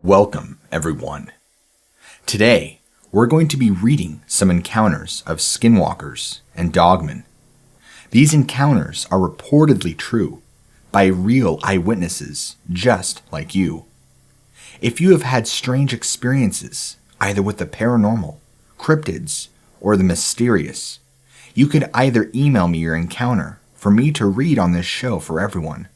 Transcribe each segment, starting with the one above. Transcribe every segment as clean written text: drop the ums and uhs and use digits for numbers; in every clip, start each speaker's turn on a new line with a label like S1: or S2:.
S1: Welcome, everyone. Today, we're going to be reading some encounters of Skinwalkers and Dogmen. These encounters are reportedly true by real eyewitnesses just like you. If you have had strange experiences, either with the paranormal, cryptids, or the mysterious, you could either email me your encounter for me to read on this show for everyone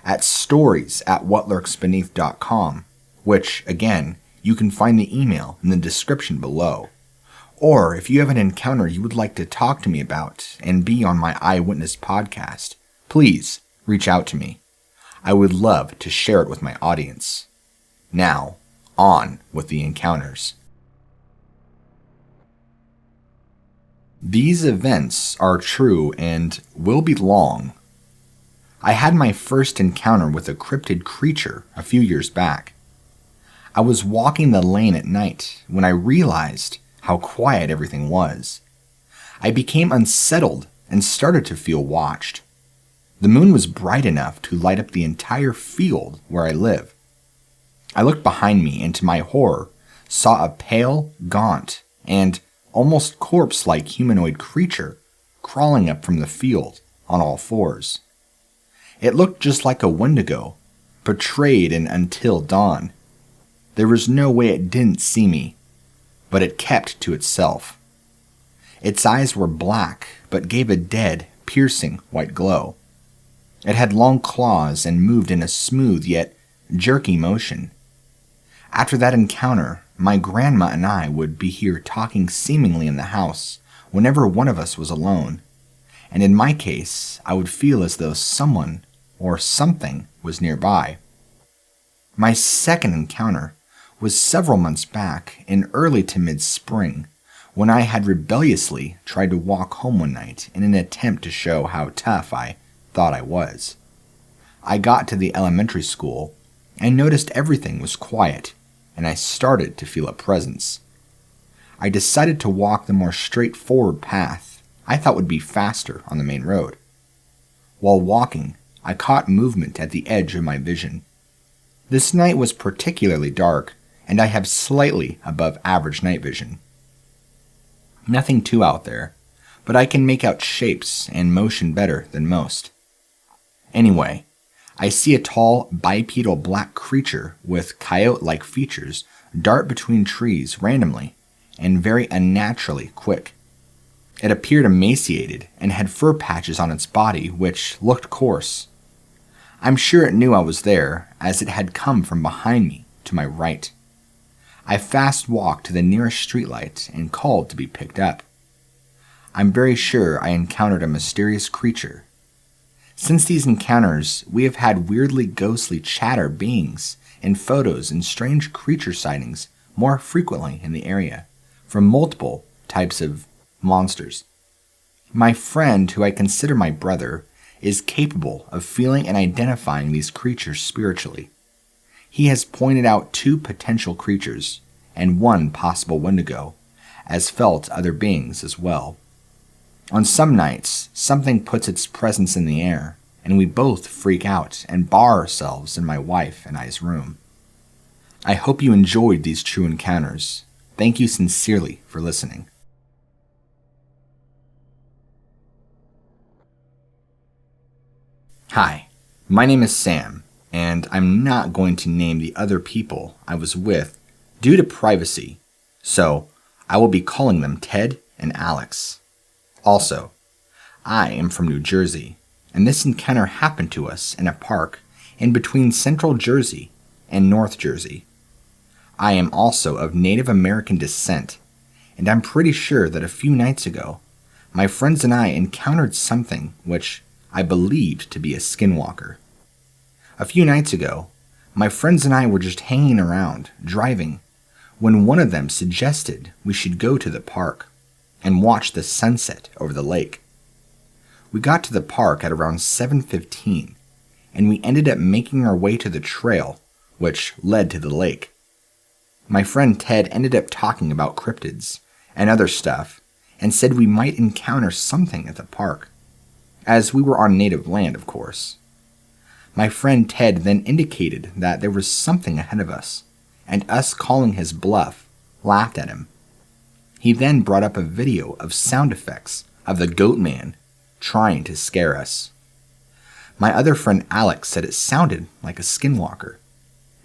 S1: at stories@whatlurksbeneath.com, which, again, you can find the email in the description below. Or if you have an encounter you would like to talk to me about and be on my Eyewitness podcast, please reach out to me. I would love to share it with my audience. Now, on with the encounters. These events are true and will be long. I had my first encounter with a cryptid creature a few years back. I was walking the lane at night when I realized how quiet everything was. I became unsettled and started to feel watched. The moon was bright enough to light up the entire field where I live. I looked behind me and to my horror saw a pale, gaunt, and almost corpse-like humanoid creature crawling up from the field on all fours. It looked just like a Wendigo, portrayed in Until Dawn. There was no way it didn't see me, but it kept to itself. Its eyes were black, but gave a dead, piercing white glow. It had long claws and moved in a smooth yet jerky motion. After that encounter, my grandma and I would be here talking seemingly in the house whenever one of us was alone, and in my case, I would feel as though someone or something was nearby. My second encounter was several months back in early to mid-spring, when I had rebelliously tried to walk home one night in an attempt to show how tough I thought I was. I got to the elementary school and noticed everything was quiet, and I started to feel a presence. I decided to walk the more straightforward path I thought would be faster on the main road. While walking, I caught movement at the edge of my vision. This night was particularly dark, and I have slightly above average night vision. Nothing too out there, but I can make out shapes and motion better than most. Anyway, I see a tall, bipedal black creature with coyote-like features dart between trees randomly and very unnaturally quick. It appeared emaciated and had fur patches on its body which looked coarse. I'm sure it knew I was there, as it had come from behind me to my right. I fast walked to the nearest streetlight and called to be picked up. I'm very sure I encountered a mysterious creature. Since these encounters, we have had weirdly ghostly chatter beings and photos and strange creature sightings more frequently in the area, from multiple types of monsters. My friend, who I consider my brother, is capable of feeling and identifying these creatures spiritually. He has pointed out 2 potential creatures, and 1 possible Wendigo, as felt other beings as well. On some nights, something puts its presence in the air, and we both freak out and bar ourselves in my wife and I's room. I hope you enjoyed these true encounters. Thank you sincerely for listening. Hi, my name is Sam, and I'm not going to name the other people I was with due to privacy, so I will be calling them Ted and Alex. Also, I am from New Jersey, and this encounter happened to us in a park in between Central Jersey and North Jersey. I am also of Native American descent, and I'm pretty sure that a few nights ago, my friends and I encountered something which I believed to be a skinwalker. A few nights ago, my friends and I were just hanging around, driving, when one of them suggested we should go to the park and watch the sunset over the lake. We got to the park at around 7:15, and we ended up making our way to the trail, which led to the lake. My friend Ted ended up talking about cryptids and other stuff, and said we might encounter something at the park, as we were on native land, of course. My friend Ted then indicated that there was something ahead of us, and us calling his bluff, laughed at him. He then brought up a video of sound effects of the goat man trying to scare us. My other friend Alex said it sounded like a skinwalker,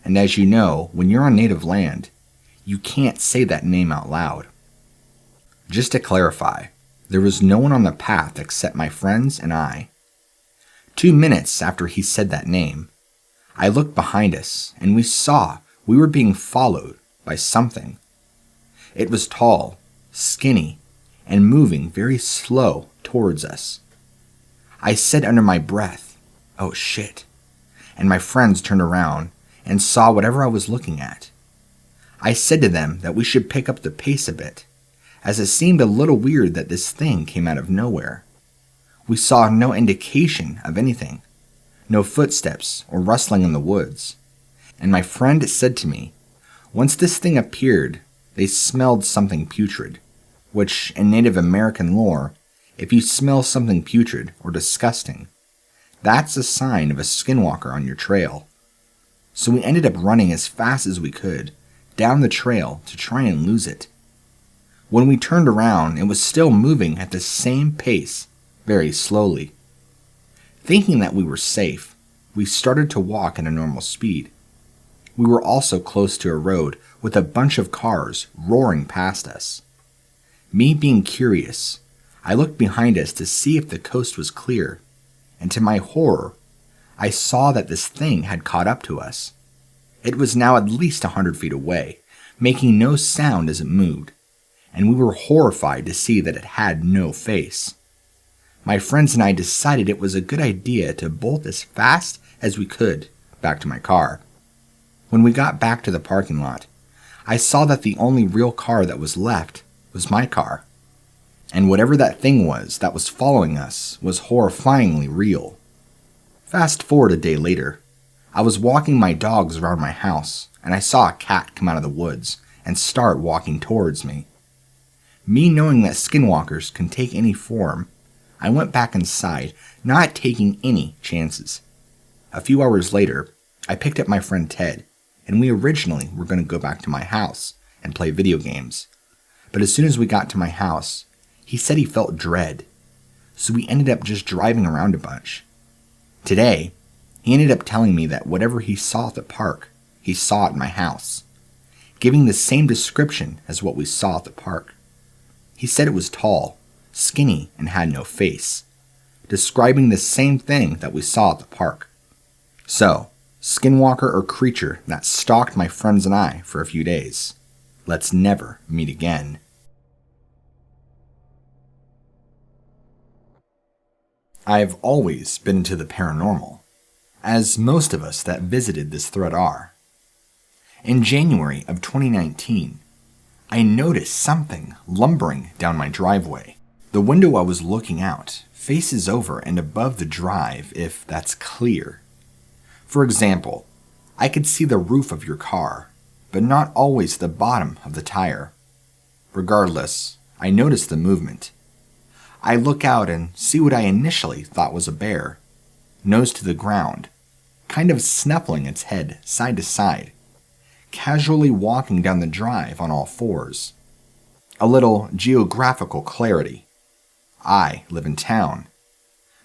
S1: and as you know, when you're on native land, you can't say that name out loud. Just to clarify, there was no one on the path except my friends and I. 2 minutes after he said that name, I looked behind us and we saw we were being followed by something. It was tall, skinny, and moving very slow towards us. I said under my breath, "Oh shit," and my friends turned around and saw whatever I was looking at. I said to them that we should pick up the pace a bit, as it seemed a little weird that this thing came out of nowhere. We saw no indication of anything, no footsteps or rustling in the woods, and my friend said to me, once this thing appeared, they smelled something putrid, which in Native American lore, if you smell something putrid or disgusting, that's a sign of a skinwalker on your trail. So we ended up running as fast as we could down the trail to try and lose it. When we turned around, it was still moving at the same pace, very slowly. Thinking that we were safe, we started to walk at a normal speed. We were also close to a road with a bunch of cars roaring past us. Me being curious, I looked behind us to see if the coast was clear, and to my horror, I saw that this thing had caught up to us. It was now at least 100 feet away, making no sound as it moved, and we were horrified to see that it had no face. My friends and I decided it was a good idea to bolt as fast as we could back to my car. When we got back to the parking lot, I saw that the only real car that was left was my car. And whatever that thing was that was following us was horrifyingly real. Fast forward a day later, I was walking my dogs around my house and I saw a cat come out of the woods and start walking towards me. Me knowing that skinwalkers can take any form, I went back inside, not taking any chances. A few hours later, I picked up my friend Ted, and we originally were going to go back to my house and play video games. But as soon as we got to my house, he said he felt dread, so we ended up just driving around a bunch. Today, he ended up telling me that whatever he saw at the park, he saw at my house, giving the same description as what we saw at the park. He said it was tall, skinny, and had no face, describing the same thing that we saw at the park. So, skinwalker or creature that stalked my friends and I for a few days, let's never meet again. I've always been into the paranormal, as most of us that visited this thread are. In January of 2019, I noticed something lumbering down my driveway. The window I was looking out faces over and above the drive if that's clear. For example, I could see the roof of your car, but not always the bottom of the tire. Regardless, I noticed the movement. I look out and see what I initially thought was a bear, nose to the ground, kind of snuffling its head side to side, casually walking down the drive on all fours. A little geographical clarity. I live in town.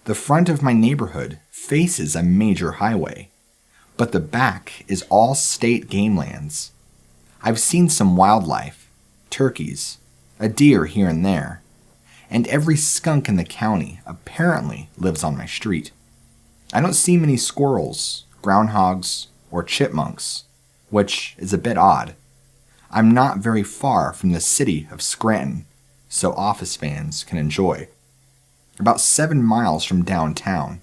S1: The front of my neighborhood faces a major highway, but the back is all state game lands. I've seen some wildlife, turkeys, a deer here and there, and every skunk in the county apparently lives on my street. I don't see many squirrels, groundhogs, or chipmunks, which is a bit odd. I'm not very far from the city of Scranton, so Office fans can enjoy. About 7 miles from downtown,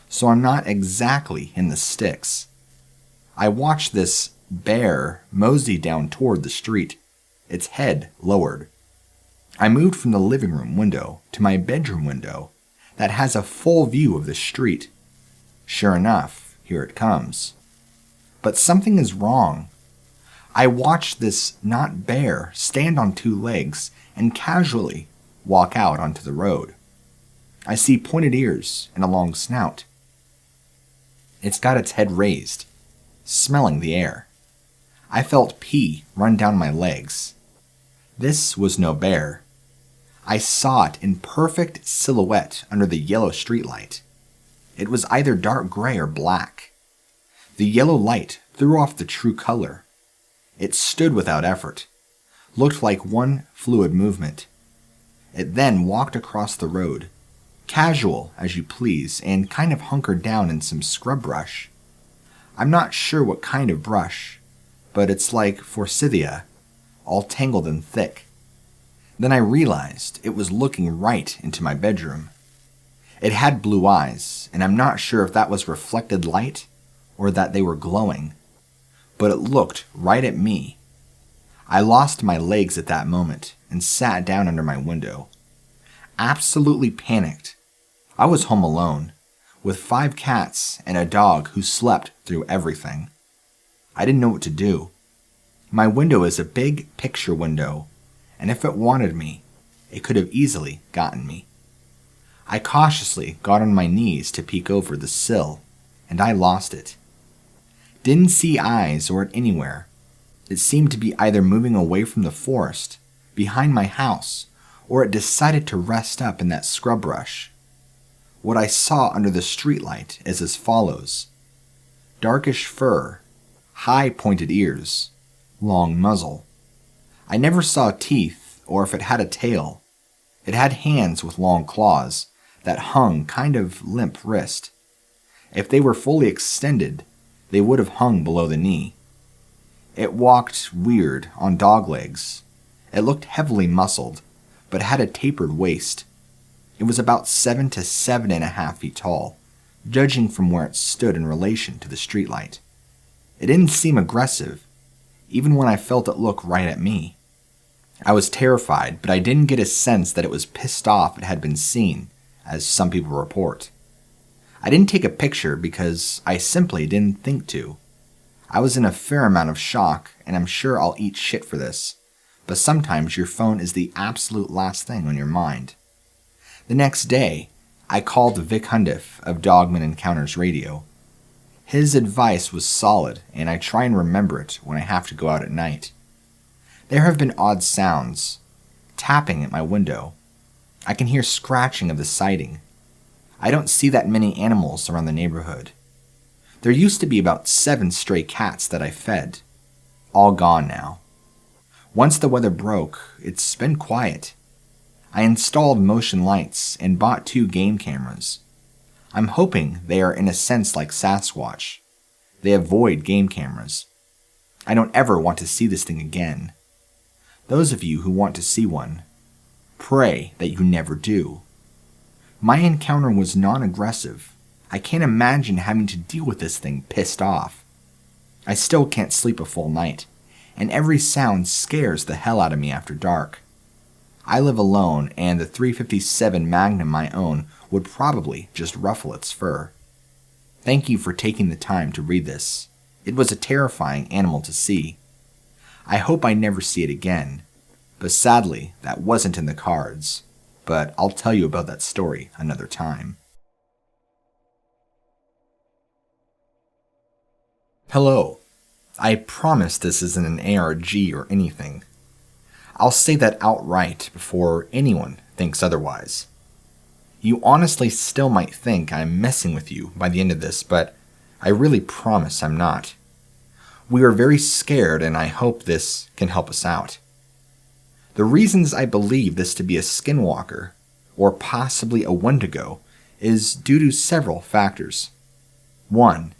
S1: so I'm not exactly in the sticks. I watched this bear mosey down toward the street, its head lowered. I moved from the living room window to my bedroom window that has a full view of the street. Sure enough, here it comes. But something is wrong. I watched this not bear stand on 2 legs and casually walk out onto the road. I see pointed ears and a long snout. It's got its head raised, smelling the air. I felt pee run down my legs. This was no bear. I saw it in perfect silhouette under the yellow streetlight. It was either dark gray or black. The yellow light threw off the true color. It stood without effort, looked like one fluid movement. It then walked across the road, casual as you please, and kind of hunkered down in some scrub brush. I'm not sure what kind of brush, but it's like forsythia, all tangled and thick. Then I realized it was looking right into my bedroom. It had blue eyes, and I'm not sure if that was reflected light or that they were glowing, but it looked right at me. I lost my legs at that moment and sat down under my window. Absolutely panicked. I was home alone, with 5 cats and a dog who slept through everything. I didn't know what to do. My window is a big picture window, and if it wanted me, it could have easily gotten me. I cautiously got on my knees to peek over the sill, and I lost it. Didn't see eyes or it anywhere. It seemed to be either moving away from the forest, behind my house, or it decided to rest up in that scrub brush. What I saw under the streetlight is as follows. Darkish fur, high pointed ears, long muzzle. I never saw teeth or if it had a tail. It had hands with long claws that hung kind of limp wrist. If they were fully extended, they would have hung below the knee. It walked weird on dog legs. It looked heavily muscled, but had a tapered waist. It was about 7 to 7.5 feet tall, judging from where it stood in relation to the streetlight. It didn't seem aggressive, even when I felt it look right at me. I was terrified, but I didn't get a sense that it was pissed off it had been seen, as some people report. I didn't take a picture because I simply didn't think to. I was in a fair amount of shock, and I'm sure I'll eat shit for this, but sometimes your phone is the absolute last thing on your mind. The next day, I called Vic Hundiff of Dogman Encounters Radio. His advice was solid, and I try and remember it when I have to go out at night. There have been odd sounds, tapping at my window. I can hear scratching of the siding. I don't see that many animals around the neighborhood. There used to be about 7 stray cats that I fed. All gone now. Once the weather broke, it's been quiet. I installed motion lights and bought 2 game cameras. I'm hoping they are in a sense like Sasquatch. They avoid game cameras. I don't ever want to see this thing again. Those of you who want to see one, pray that you never do. My encounter was non-aggressive. I can't imagine having to deal with this thing pissed off. I still can't sleep a full night, and every sound scares the hell out of me after dark. I live alone, and the .357 Magnum I own would probably just ruffle its fur. Thank you for taking the time to read this. It was a terrifying animal to see. I hope I never see it again, but sadly, that wasn't in the cards. But I'll tell you about that story another time. Hello. I promise this isn't an ARG or anything. I'll say that outright before anyone thinks otherwise. You honestly still might think I'm messing with you by the end of this, but I really promise I'm not. We are very scared, and I hope this can help us out. The reasons I believe this to be a Skinwalker, or possibly a Wendigo, is due to several factors. 1.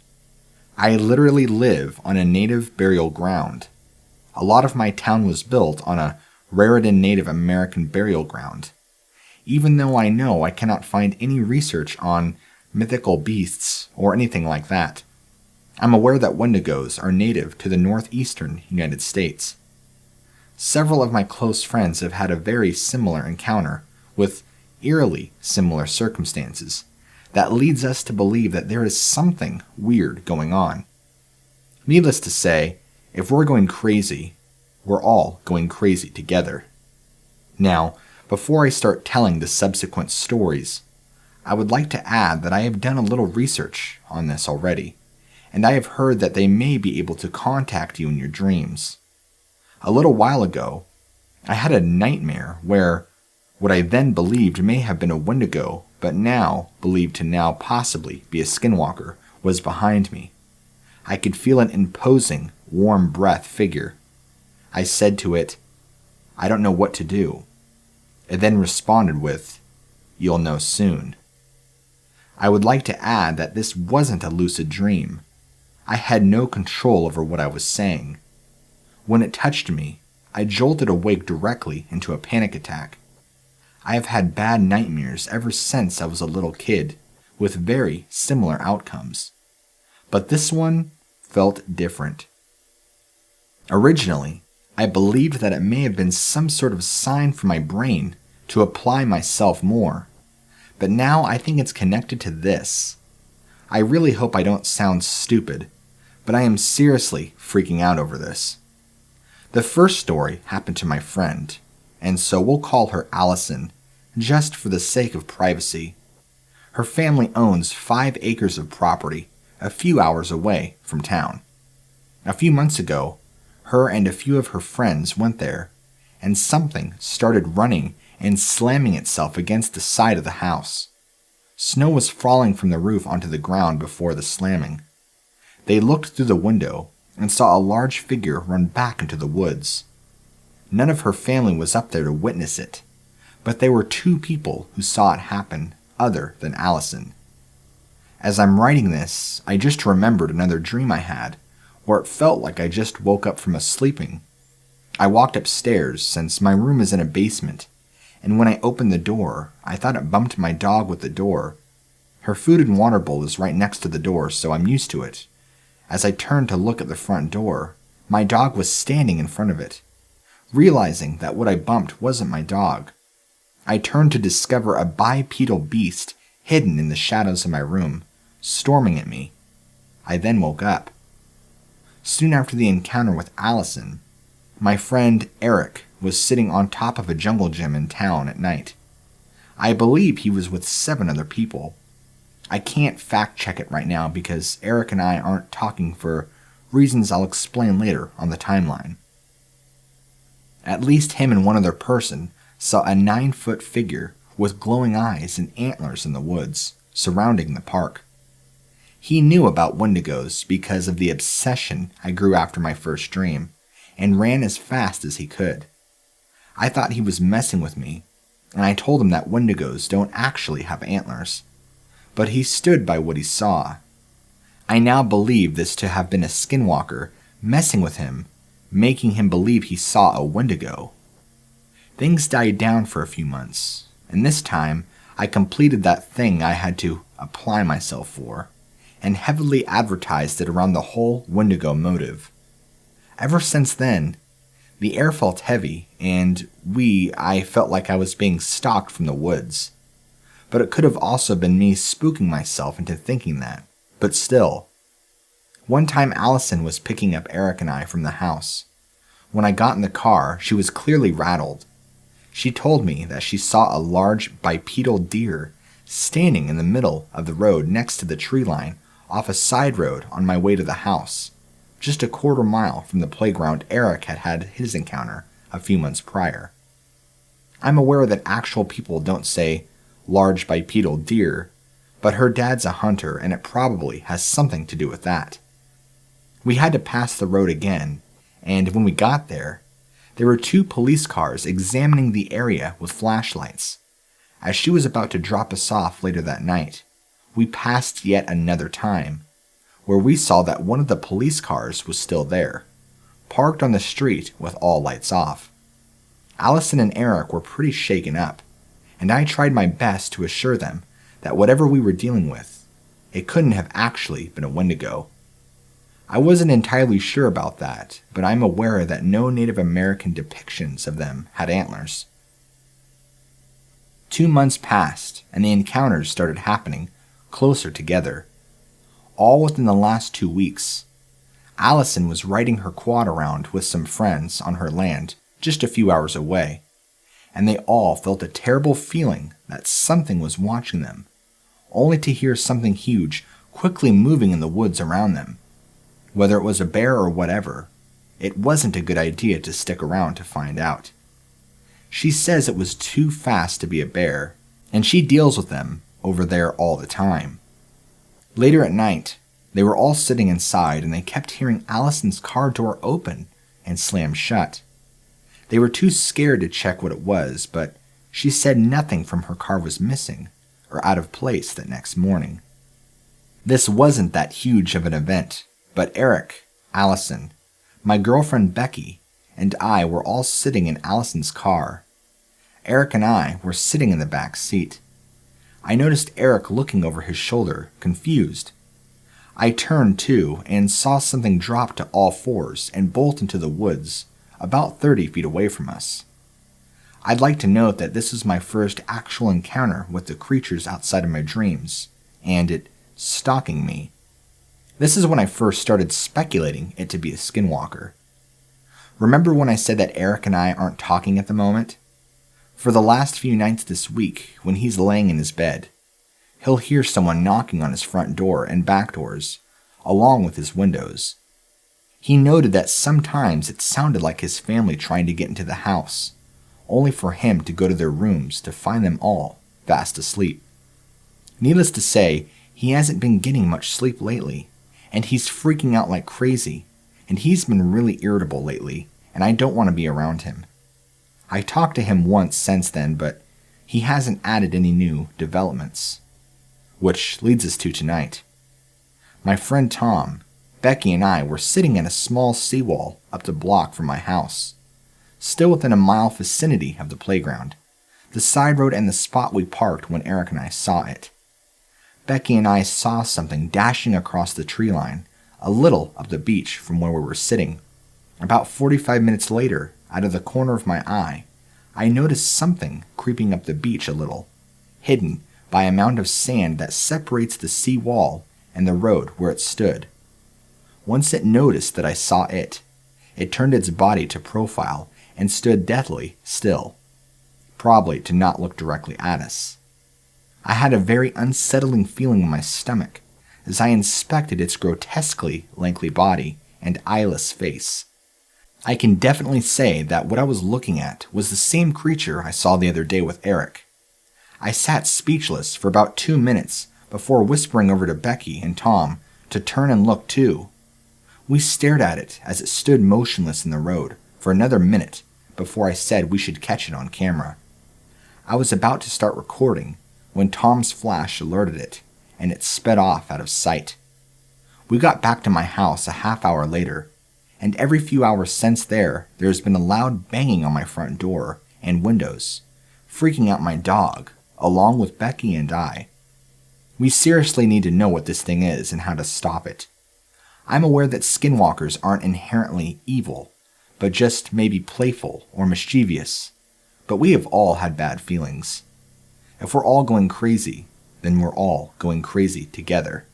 S1: I literally live on a native burial ground. A lot of my town was built on a Raritan Native American burial ground. Even though I know I cannot find any research on mythical beasts or anything like that, I'm aware that Wendigos are native to the northeastern United States. Several of my close friends have had a very similar encounter, with eerily similar circumstances, that leads us to believe that there is something weird going on. Needless to say, if we're going crazy, we're all going crazy together. Now, before I start telling the subsequent stories, I would like to add that I have done a little research on this already, and I have heard that they may be able to contact you in your dreams. A little while ago, I had a nightmare where what I then believed may have been a Wendigo, but now believed to now possibly be a Skinwalker, was behind me. I could feel an imposing, warm breath figure. I said to it, "I don't know what to do." It then responded with, "You'll know soon." I would like to add that this wasn't a lucid dream. I had no control over what I was saying. When it touched me, I jolted awake directly into a panic attack. I have had bad nightmares ever since I was a little kid, with very similar outcomes. But this one felt different. Originally, I believed that it may have been some sort of sign from my brain to apply myself more, but now I think it's connected to this. I really hope I don't sound stupid, but I am seriously freaking out over this. The first story happened to my friend, and so we'll call her Allison, just for the sake of privacy. Her family owns 5 acres of property, a few hours away from town. A few months ago, her and a few of her friends went there, and something started running and slamming itself against the side of the house. Snow was falling from the roof onto the ground before the slamming. They looked through the window and saw a large figure run back into the woods. None of her family was up there to witness it, but there were 2 people who saw it happen other than Allison. As I'm writing this, I just remembered another dream I had, where it felt like I just woke up from a sleeping. I walked upstairs since my room is in a basement, and when I opened the door, I thought it bumped my dog with the door. Her food and water bowl is right next to the door, so I'm used to it. As I turned to look at the front door, my dog was standing in front of it. Realizing that what I bumped wasn't my dog, I turned to discover a bipedal beast hidden in the shadows of my room, storming at me. I then woke up. Soon after the encounter with Allison, my friend Eric was sitting on top of a jungle gym in town at night. I believe he was with 7 other people. I can't fact check it right now because Eric and I aren't talking for reasons I'll explain later on the timeline. At least him and one other person saw a 9-foot figure with glowing eyes and antlers in the woods surrounding the park. He knew about Wendigos because of the obsession I grew after my first dream, and ran as fast as he could. I thought he was messing with me, and I told him that Wendigos don't actually have antlers, but he stood by what he saw. I now believe this to have been a Skinwalker messing with him, making him believe he saw a Wendigo. Things died down for a few months, and this time I completed that thing I had to apply myself for, and heavily advertised it around the whole Wendigo motive. Ever since then, the air felt heavy, and I felt like I was being stalked from the woods. But it could have also been me spooking myself into thinking that. But still. One time Allison was picking up Eric and I from the house. When I got in the car, she was clearly rattled. She told me that she saw a large bipedal deer standing in the middle of the road next to the tree line off a side road on my way to the house, just a quarter mile from the playground Eric had had his encounter a few months prior. I'm aware that actual people don't say large bipedal deer, but her dad's a hunter and it probably has something to do with that. We had to pass the road again, and when we got there were 2 police cars examining the area with flashlights. As she was about to drop us off later that night, we passed yet another time, where we saw that one of the police cars was still there, parked on the street with all lights off. Allison and Eric were pretty shaken up, and I tried my best to assure them that whatever we were dealing with, it couldn't have actually been a Wendigo. I wasn't entirely sure about that, but I'm aware that no Native American depictions of them had antlers. 2 months passed, and the encounters started happening closer together. All within the last 2 weeks. Allison was riding her quad around with some friends on her land just a few hours away, and they all felt a terrible feeling that something was watching them, only to hear something huge quickly moving in the woods around them. Whether it was a bear or whatever, it wasn't a good idea to stick around to find out. She says it was too fast to be a bear, and she deals with them over there all the time. Later at night, they were all sitting inside and they kept hearing Allison's car door open and slam shut. They were too scared to check what it was, but she said nothing from her car was missing or out of place that next morning. This wasn't that huge of an event, but Eric, Allison, my girlfriend Becky, and I were all sitting in Allison's car. Eric and I were sitting in the back seat. I noticed Eric looking over his shoulder, confused. I turned too and saw something drop to all fours and bolt into the woods, about 30 feet away from us. I'd like to note that this was my first actual encounter with the creatures outside of my dreams, and it stalking me. This is when I first started speculating it to be a skinwalker. Remember when I said that Eric and I aren't talking at the moment? For the last few nights this week, when he's laying in his bed, he'll hear someone knocking on his front door and back doors, along with his windows. He noted that sometimes it sounded like his family trying to get into the house, only for him to go to their rooms to find them all fast asleep. Needless to say, he hasn't been getting much sleep lately, and he's freaking out like crazy, and he's been really irritable lately, and I don't want to be around him. I talked to him once since then, but he hasn't added any new developments. Which leads us to tonight. My friend Tom, Becky, and I were sitting at a small seawall up the block from my house, still within a mile vicinity of the playground, the side road and the spot we parked when Eric and I saw it. Becky and I saw something dashing across the tree line, a little up the beach from where we were sitting. About 45 minutes later, out of the corner of my eye, I noticed something creeping up the beach a little, hidden by a mound of sand that separates the sea wall and the road where it stood. Once it noticed that I saw it, it turned its body to profile and stood deathly still, probably to not look directly at us. I had a very unsettling feeling in my stomach as I inspected its grotesquely lengthy body and eyeless face. I can definitely say that what I was looking at was the same creature I saw the other day with Eric. I sat speechless for about 2 minutes before whispering over to Becky and Tom to turn and look too. We stared at it as it stood motionless in the road for another minute before I said we should catch it on camera. I was about to start recording when Tom's flash alerted it, and it sped off out of sight. We got back to my house a half hour later, and every few hours since there's been a loud banging on my front door and windows, freaking out my dog, along with Becky and I. We seriously need to know what this thing is and how to stop it. I'm aware that skinwalkers aren't inherently evil, but just maybe playful or mischievous. But we have all had bad feelings. If we're all going crazy, then we're all going crazy together.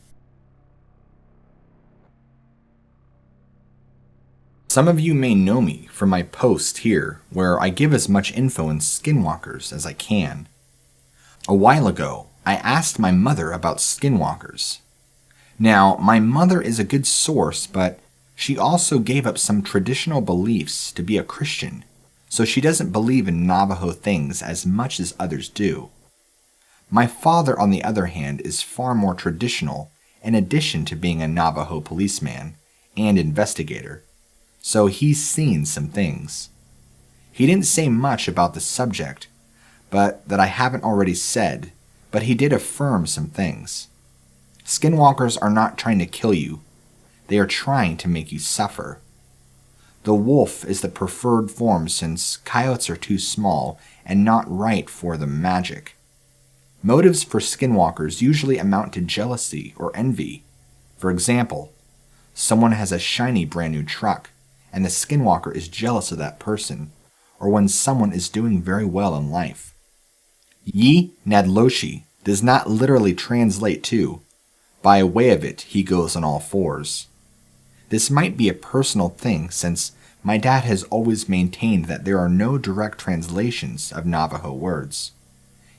S1: Some of you may know me from my post here, where I give as much info in skinwalkers as I can. A while ago, I asked my mother about skinwalkers. Now, my mother is a good source, but she also gave up some traditional beliefs to be a Christian, so she doesn't believe in Navajo things as much as others do. My father, on the other hand, is far more traditional, in addition to being a Navajo policeman and investigator, so he's seen some things. He didn't say much about the subject, but that I haven't already said, but he did affirm some things. Skinwalkers are not trying to kill you. They are trying to make you suffer. The wolf is the preferred form since coyotes are too small and not right for the magic. Motives for skinwalkers usually amount to jealousy or envy. For example, someone has a shiny brand new truck, and the skinwalker is jealous of that person, or when someone is doing very well in life. Yi Nadloshi does not literally translate to, by way of it he goes on all fours. This might be a personal thing since my dad has always maintained that there are no direct translations of Navajo words.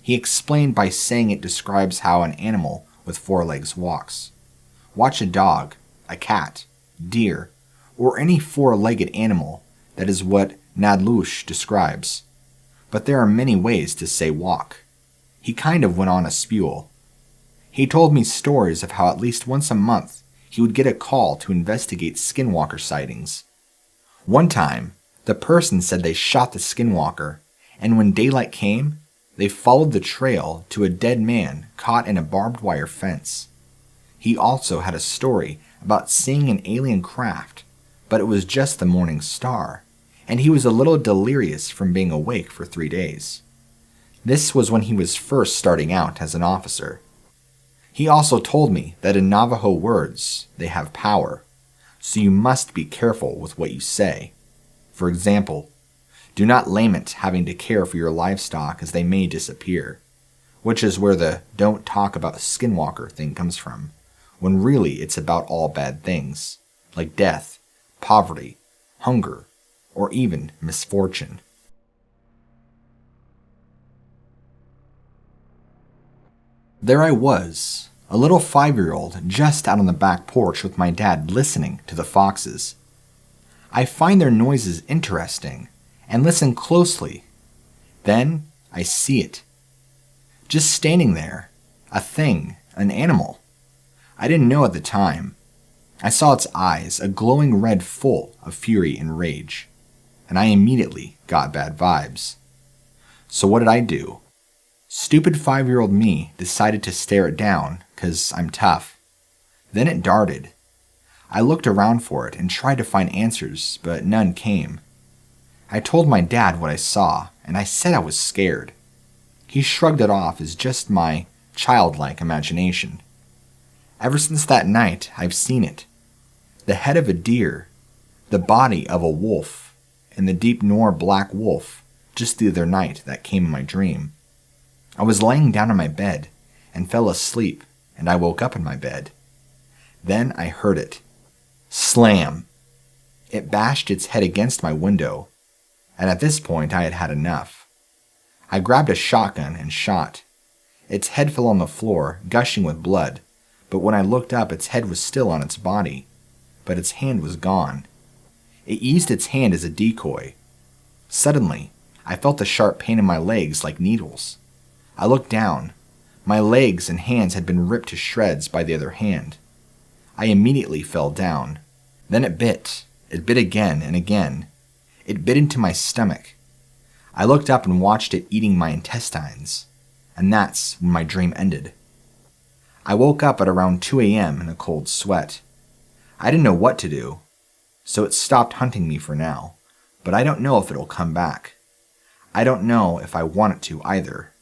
S1: He explained by saying it describes how an animal with 4 legs walks. Watch a dog, a cat, deer, or any four-legged animal. That is what Nadlush describes. But there are many ways to say walk. He kind of went on a spiel. He told me stories of how at least once a month he would get a call to investigate skinwalker sightings. One time, the person said they shot the skinwalker, and when daylight came, they followed the trail to a dead man caught in a barbed wire fence. He also had a story about seeing an alien craft, but it was just the morning star, and he was a little delirious from being awake for 3 days. This was when he was first starting out as an officer. He also told me that in Navajo words, they have power, so you must be careful with what you say. For example, do not lament having to care for your livestock as they may disappear, which is where the "don't talk about skinwalker" thing comes from, when really it's about all bad things, like death, poverty, hunger, or even misfortune. There I was, a little 5-year-old just out on the back porch with my dad listening to the foxes. I find their noises interesting and listen closely. Then I see it. Just standing there, a thing, an animal. I didn't know at the time. I saw its eyes, a glowing red full of fury and rage, and I immediately got bad vibes. So what did I do? Stupid 5-year-old me decided to stare it down, 'cause I'm tough. Then it darted. I looked around for it and tried to find answers, but none came. I told my dad what I saw, and I said I was scared. He shrugged it off as just my childlike imagination. Ever since that night, I've seen it. The head of a deer, the body of a wolf, and the deep Nor black wolf just the other night that came in my dream. I was laying down in my bed and fell asleep, and I woke up in my bed. Then I heard it. Slam! It bashed its head against my window, and at this point I had had enough. I grabbed a shotgun and shot. Its head fell on the floor, gushing with blood, but when I looked up, its head was still on its body, but its hand was gone. It used its hand as a decoy. Suddenly, I felt a sharp pain in my legs like needles. I looked down. My legs and hands had been ripped to shreds by the other hand. I immediately fell down. Then it bit. It bit again and again. It bit into my stomach. I looked up and watched it eating my intestines, and that's when my dream ended. I woke up at around 2 a.m. in a cold sweat. I didn't know what to do, so it stopped hunting me for now, but I don't know if it'll come back. I don't know if I want it to either.